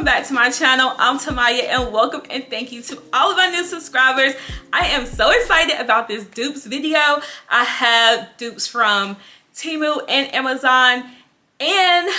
welcome back to my channel. I'm Tamyia, and welcome and thank you to all of my new subscribers. I am so excited about this dupes video. I have dupes from Temu and Amazon, and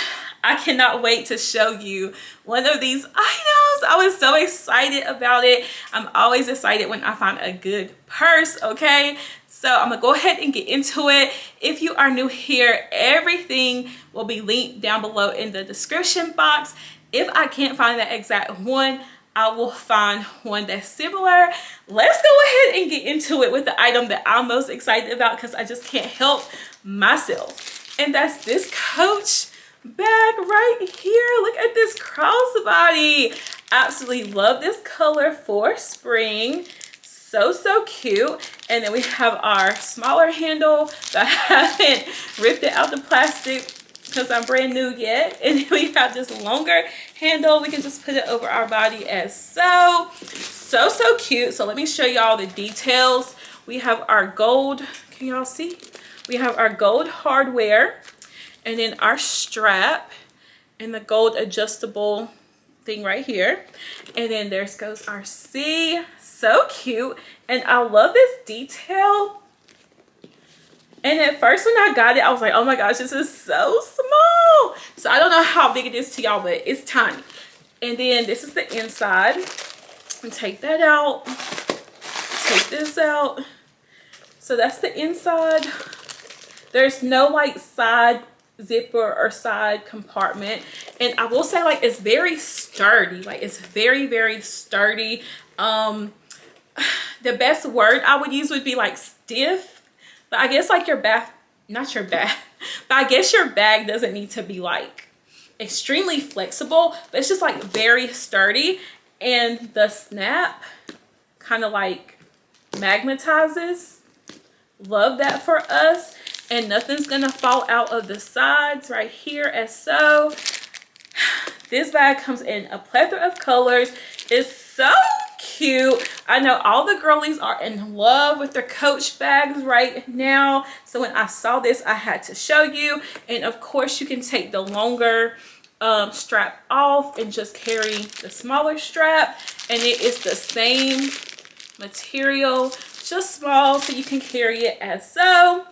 I cannot wait to show you one of these items. I was so excited about it. I'm always excited when I find a good purse, okay? So I'm gonna go ahead and get into it. If you are new here, everything will be linked down below in the description box. If I can't find that exact one, I will find one that's similar. Let's go ahead and get into it with the item that I'm most excited about, because I just can't help myself. And that's this Coach bag right here. Look at this crossbody. Absolutely love this color for spring. So cute. And then we have our smaller handle that I haven't ripped it out the plastic because I'm brand new yet. And then we have this longer handle. We can just put it over our body as so cute. So let me show y'all the details. We have our gold, can y'all see? We have our gold hardware, and then our strap and the gold adjustable thing right here. And then there goes our C. So cute. And I love this detail. And at first when I got it, I was like, oh my gosh, this is so small. So I don't know how big it is to y'all, but it's tiny. And then this is the inside. And take that out. Take this out. So that's the inside. There's no like side zipper or side compartment, and I will say, like, it's very sturdy. Like, it's very sturdy. The best word I would use would be like stiff, but I guess like your bath, not your bath, but I guess your bag doesn't need to be like extremely flexible, but it's just like very sturdy. And the snap kind of like magnetizes. Love that for us. And nothing's gonna fall out of the sides right here as so. This bag comes in a plethora of colors. It's so cute. I know all the girlies are in love with their Coach bags right now. So when I saw this, I had to show you. And of course you can take the longer strap off and just carry the smaller strap. And it is the same material, just small, so you can carry it as so.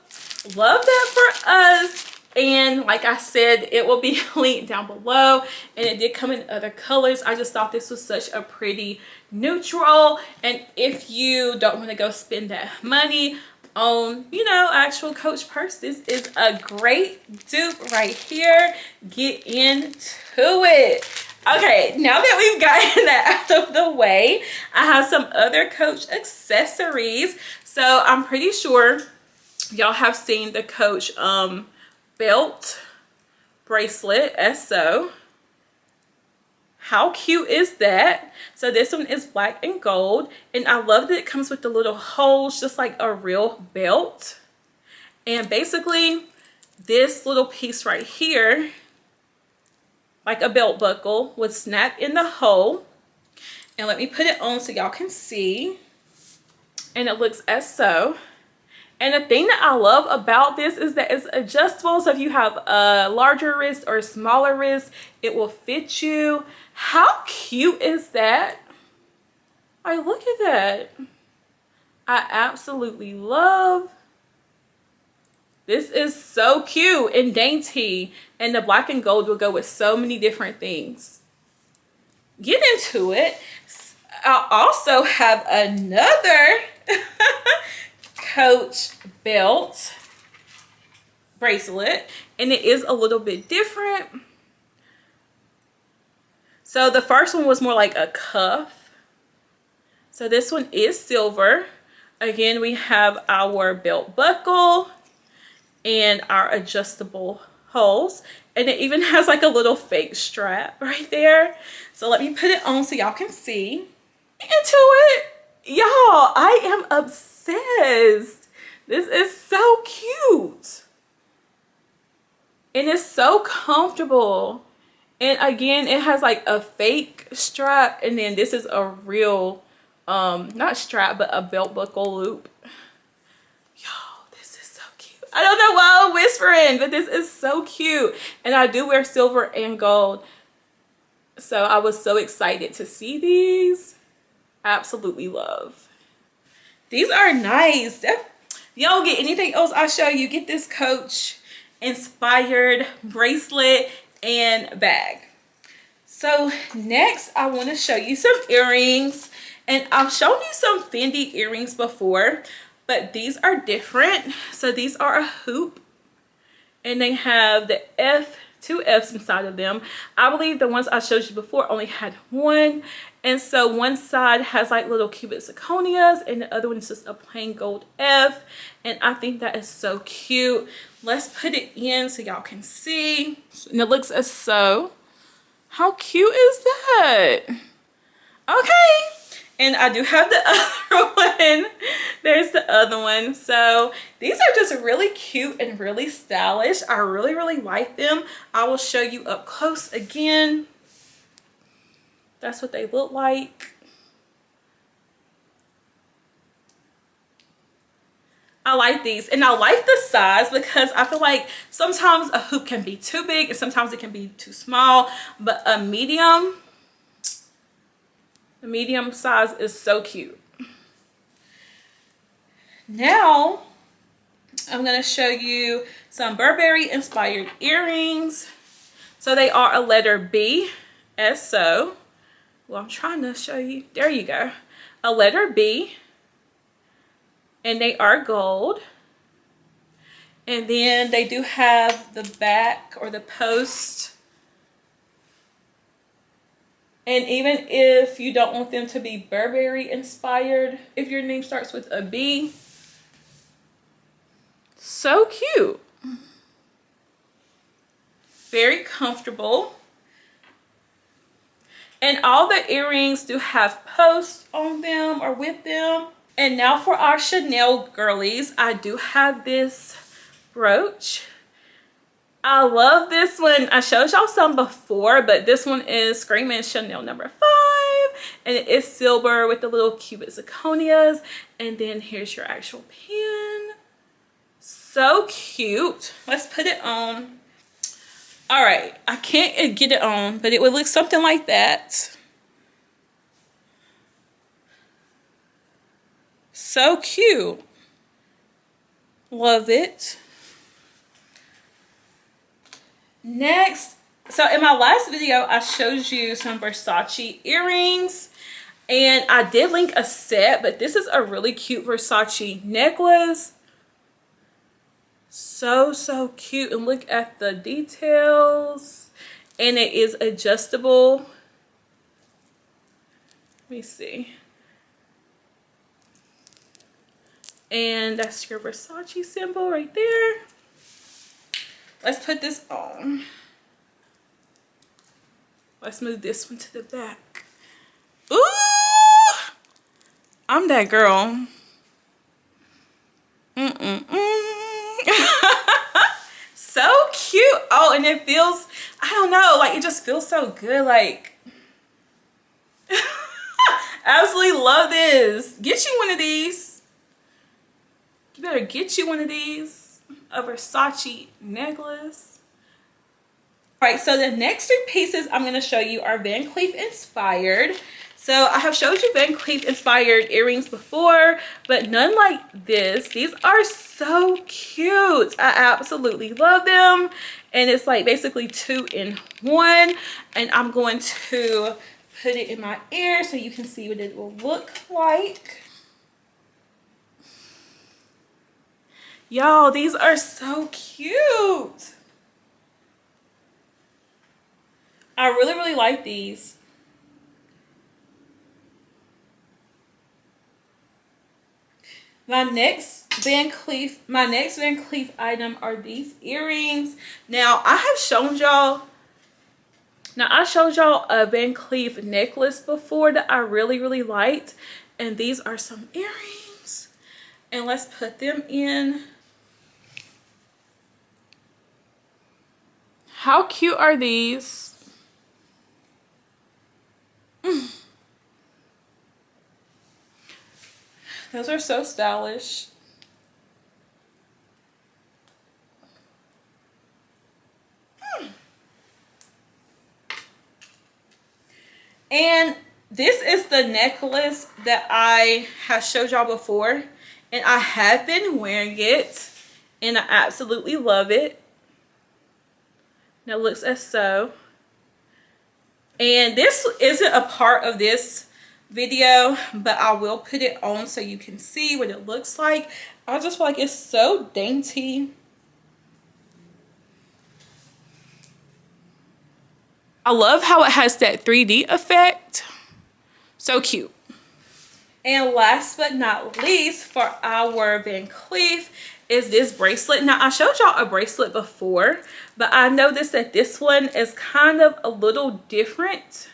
Love that for us. And like I said, it will be linked down below, and it did come in other colors. I just thought this was such a pretty neutral, and if you don't want to go spend that money on, you know, actual Coach purse, this is a great dupe right here. Get into it. Okay, now that we've gotten that out of the way, I have some other Coach accessories. So I'm pretty sure y'all have seen the Coach belt bracelet as so. How cute is that? So this one is black and gold, and I love that it comes with the little holes just like a real belt. And basically this little piece right here, like a belt buckle, would snap in the hole. And let me put it on so y'all can see. And it looks as so. And the thing that I love about this is that it's adjustable. So if you have a larger wrist or a smaller wrist, it will fit you. How cute is that? Like, look at that. I absolutely love. This is so cute and dainty. And the black and gold will go with so many different things. Get into it. I also have another Coach belt bracelet, and it is a little bit different. So the first one was more like a cuff. So this one is silver. Again, we have our belt buckle and our adjustable holes, and it even has like a little fake strap right there. So let me put it on so y'all can see into it. Y'all, I am obsessed. This is so cute. And it's so comfortable. And again, it has like a fake strap, and then this is a real, not strap, but a belt buckle loop. Y'all, this is so cute. I don't know why I'm whispering, but this is so cute. And I do wear silver and gold. So I was so excited to see these. Absolutely love. These are nice. If you don't get anything else I show you, get this Coach inspired bracelet and bag. So next I want to show you some earrings, and I've shown you some Fendi earrings before, but these are different. So these are a hoop, and they have the two F's inside of them. I believe the ones I showed you before only had one, and so one side has like little cupid zirconias and the other one is just a plain gold F, and I think that is so cute. Let's put it in so y'all can see, and it looks as so. How cute is that? Okay, and I do have the other one. There's the other one. So these are just really cute and really stylish. I really like them. I will show you up close again. That's what they look like. I like these, and I like the size because I feel like sometimes a hoop can be too big and sometimes it can be too small, but the medium size is so cute. Now I'm going to show you some Burberry inspired earrings. So they are a letter B, as so. Well, I'm trying to show you. There you go. A letter B. And they are gold. And then they do have the back or the post. And even if you don't want them to be Burberry inspired, if your name starts with a B, so cute. Very comfortable. And all the earrings do have posts on them or with them. And now for our Chanel girlies, I do have this brooch. I love this one. I showed y'all some before, but this one is Screaming Chanel number 5. And it is silver with the little cupid zirconias. And then here's your actual pin. So cute. Let's put it on. All right, I can't get it on, but it would look something like that. So cute. Love it. Next, so in my last video, I showed you some Versace earrings, and I did link a set, but this is a really cute Versace necklace. So cute, and look at the details, and it is adjustable. Let me see. And that's your Versace symbol right there. Let's put this on. Let's move this one to the back. Ooh! I'm that girl. So cute. Oh, and it feels, I don't know, like it just feels so good. Like, absolutely love this. Get you one of these. You better get you one of these. A Versace necklace. All right, so the next 2 pieces I'm going to show you are Van Cleef inspired. So I have showed you Van Cleef inspired earrings before, but none like this. These are so cute. I absolutely love them. And it's like basically 2 in 1. And I'm going to put it in my ear so you can see what it will look like. Y'all, these are so cute. I really like these. My next Van Cleef item are these earrings. Now I showed y'all a Van Cleef necklace before that I really liked, and these are some earrings, and let's put them in. How cute are these? Those are so stylish. And this is the necklace that I have showed y'all before, and I have been wearing it and I absolutely love it. Now it looks as so. And this isn't a part of this video, but I will put it on so you can see what it looks like. I just feel like it's so dainty. I love how it has that 3D effect. So cute. And last but not least for our Van Cleef is this bracelet. Now I showed y'all a bracelet before, but I noticed that this one is kind of a little different.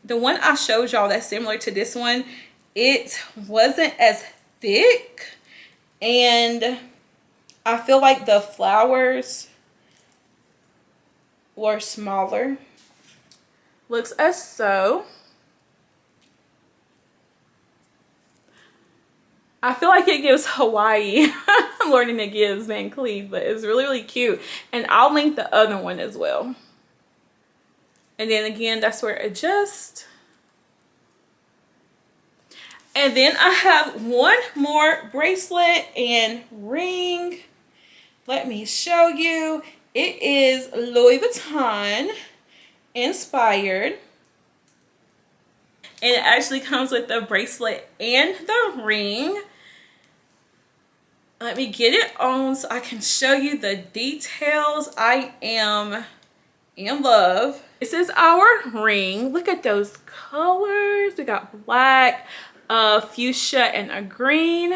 The one I showed y'all that's similar to this one, it wasn't as thick, and I feel like the flowers were smaller. Looks as so. I feel like it gives Hawaii more than it gives Van Cleef, but it's really, really cute. And I'll link the other one as well. And then again, that's where it adjusts. And then I have one more bracelet and ring. Let me show you. It is Louis Vuitton inspired. And it actually comes with the bracelet and the ring. Let me get it on so I can show you the details. I am in love. This is our ring. Look at those colors. We got black, fuchsia, and a green.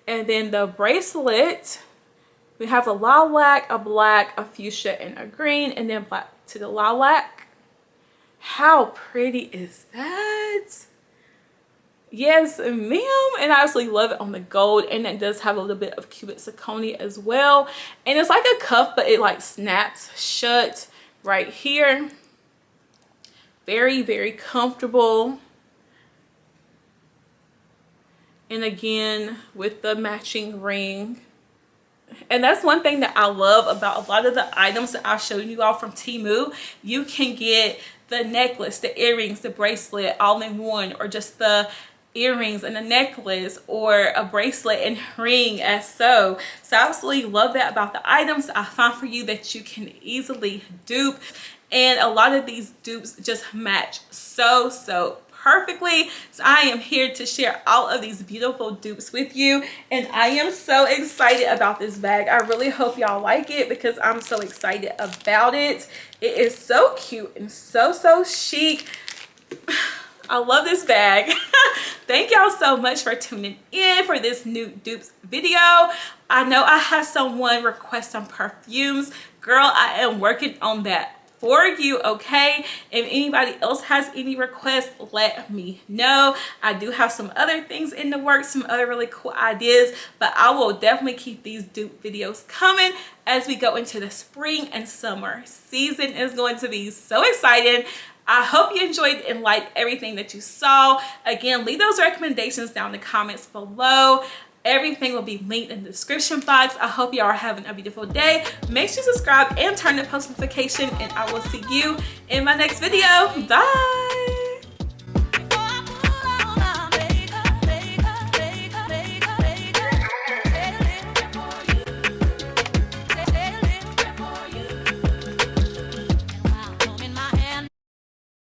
And then the bracelet, we have a lilac, a black, a fuchsia, and a green, and then black to the lilac. How pretty is that? Yes, ma'am. And I absolutely love it on the gold, and it does have a little bit of cubic zirconia as well. And it's like a cuff, but it like snaps shut right here. Very, very comfortable. And again, with the matching ring. And that's one thing that I love about a lot of the items that I showed you all from Temu. You can get the necklace, the earrings, the bracelet all in one, or just the earrings and a necklace, or a bracelet and ring as so. So I absolutely love that about the items I found for you that you can easily dupe. And a lot of these dupes just match so perfectly. So I am here to share all of these beautiful dupes with you, and I am so excited about this bag. I really hope y'all like it because I'm so excited about it. It is so cute and so chic. I love this bag. Thank y'all so much for tuning in for this new dupes video. I know I had someone request some perfumes. Girl, I am working on that for you, okay? If anybody else has any requests, let me know. I do have some other things in the works, some other really cool ideas, but I will definitely keep these dupe videos coming as we go into the spring and summer season. Is going to be so exciting. I hope you enjoyed and liked everything that you saw. Again, leave those recommendations down in the comments below. Everything will be linked in the description box. I hope you are having a beautiful day. Make sure to subscribe and turn the post notification, and I will see you in my next video. Bye.